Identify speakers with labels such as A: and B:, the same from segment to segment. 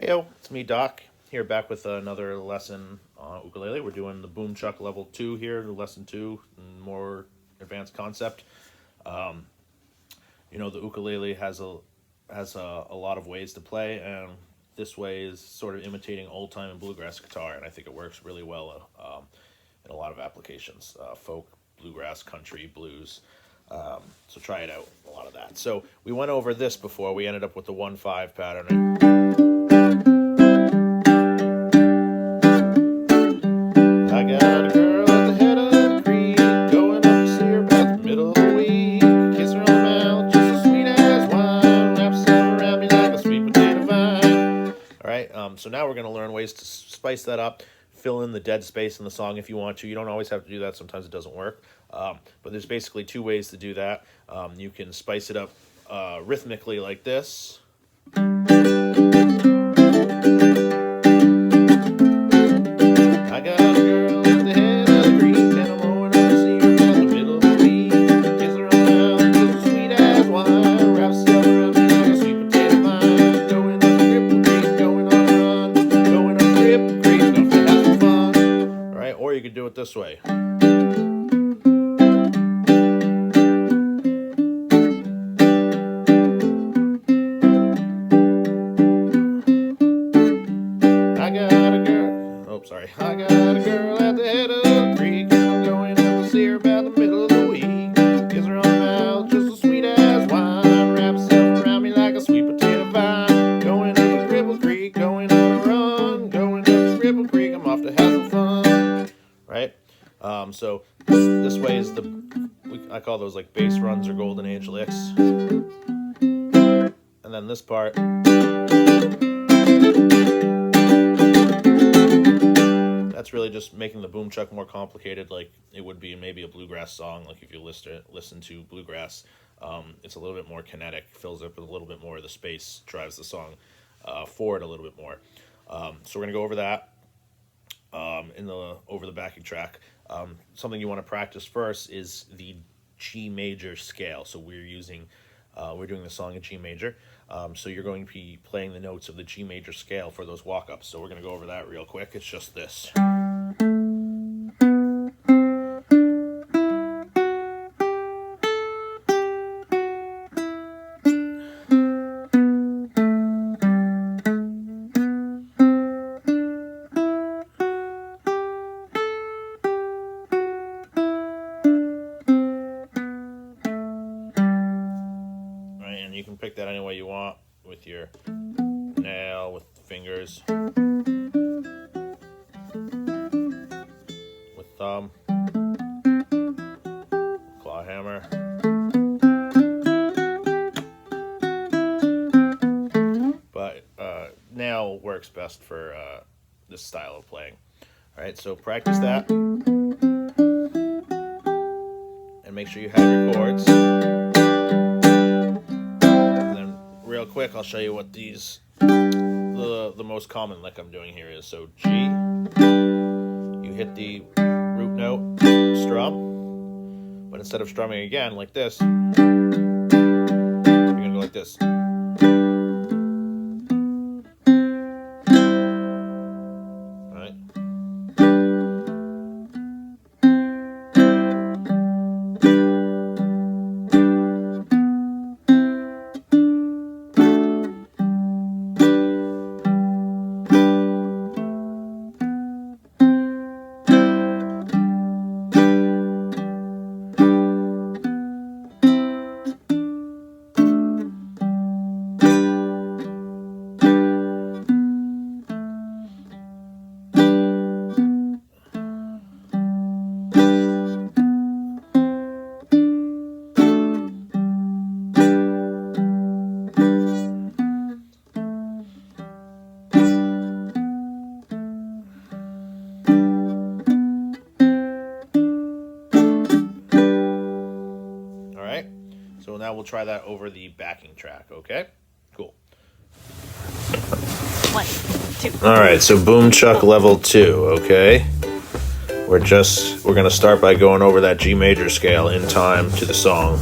A: Heyo, it's me, Doc, here back with another lesson on ukulele. We're doing the boom chuck level 2 here, lesson 2, more advanced concept. The ukulele has a lot of ways to play, and this way is sort of imitating old time and bluegrass guitar, and I think it works really well in a lot of applications, folk, bluegrass, country, blues. So try it out, a lot of that. So we went over this before. We ended up with the 1-5 pattern. I got a girl at the head of the creek, going up to see her about the middle of the week. Kiss her on the mouth, just as sweet as wine, wraps herself around me like a sweet potato vine. All right, so now we're going to learn ways to spice that up, fill in the dead space in the song if you want to. You don't always have to do that. Sometimes it doesn't work. But there's basically two ways to do that. You can spice it up rhythmically like this. I got a girl at the head of the creek, and I'm going up to see her about the middle of the week. Kiss her on the mouth, just as sweet as wine, wraps herself around me like a sweet potato vine. Going up the Cripple Creek, going on a run, going up the Cripple Creek, off to have some fun. All right, or you could do it this way. I got a girl at the head of the creek, and I'm going up to see her about the middle of the week. Kiss her on the mouth, just as sweet as wine, wrap herself around me like a sweet potato vine. Going up the Cripple Creek, going on a run, going up the Cripple Creek, I'm off to have some fun. Right? So this way is I call those like bass runs or golden age licks. And then this part. That's really just making the boom chuck more complicated, like it would be maybe a bluegrass song. Like if you listen to bluegrass, it's a little bit more kinetic, fills up with a little bit more of the space, drives the song forward a little bit more. So we're gonna go over that over the backing track. Something you want to practice first is the G major scale. So we're doing the song in G major. So you're going to be playing the notes of the G major scale for those walk-ups. So we're going to go over that real quick. It's just this. And you can pick that any way you want with your nail, with fingers, with thumb, claw hammer. But nail works best for this style of playing. All right, so practice that. And make sure you have your chords. Real quick, I'll show you what the most common lick I'm doing here is. So G, you hit the root note, strum, but instead of strumming again like this, you're gonna go like this. Right? So now we'll try that over the backing track, okay? Cool.
B: 1, 2.
A: All right, so boom chuck level 2, okay? We're gonna start by going over that G major scale in time to the song.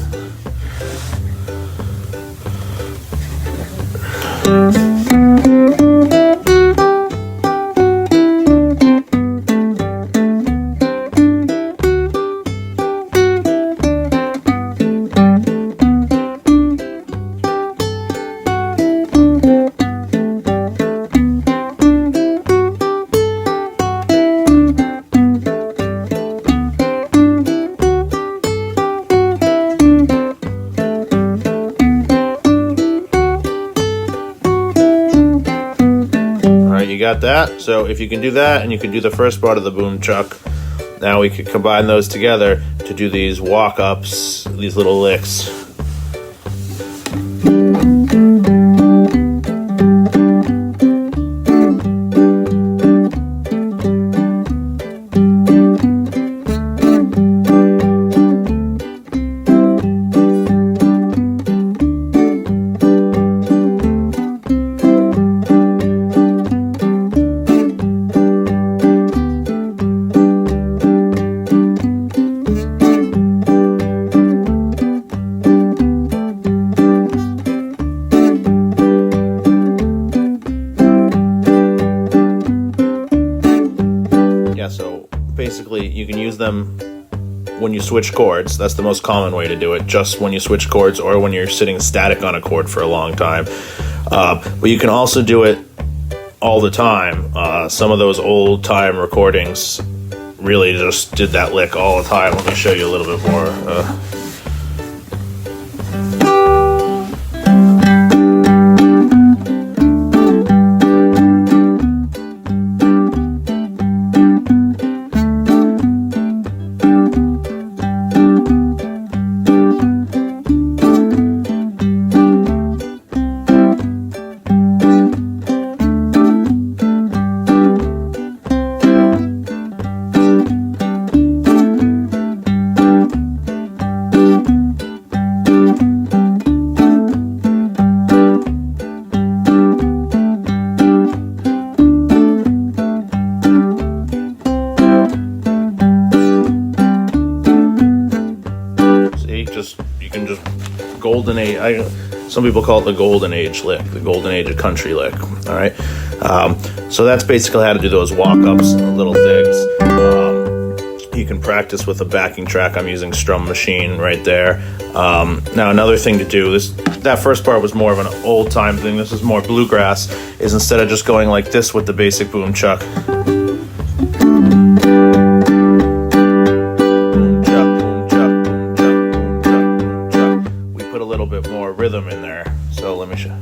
A: you got that? So if you can do that and you can do the first part of the boom chuck, now we could combine those together to do these walk-ups, these little licks. So basically you can use them when you switch chords. That's the most common way to do it, just when you switch chords or when you're sitting static on a chord for a long time. But you can also do it all the time. Some of those old time recordings really just did that lick all the time. Let me show you a little bit more. You can just golden age. Some people call it the golden age lick, the golden age of country lick. All right, so that's basically how to do those walk-ups, little digs. You can practice with a backing track. I'm using Strum Machine right there. Now another thing to do, that first part was more of an old time thing. This is more bluegrass. Is instead of just going like this with the basic boom chuck. More rhythm in there. So let me show.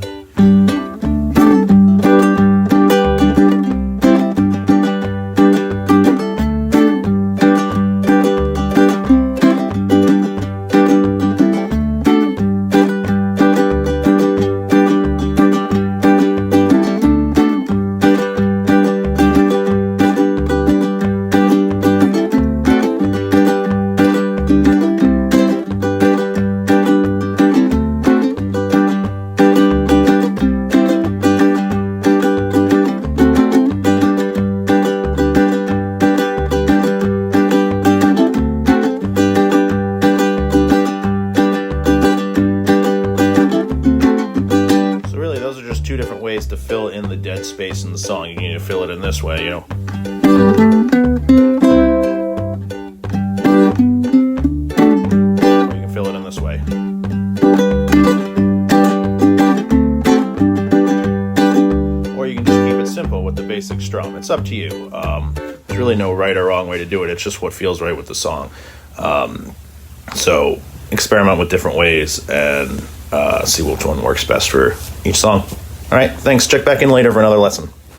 A: Two different ways to fill in the dead space in the song. You need to fill it in this way, you know. Or you can fill it in this way. Or you can just keep it simple with the basic strum. It's up to you. There's really no right or wrong way to do it. It's just what feels right with the song. So experiment with different ways and see which one works best for each song. All right, thanks. Check back in later for another lesson.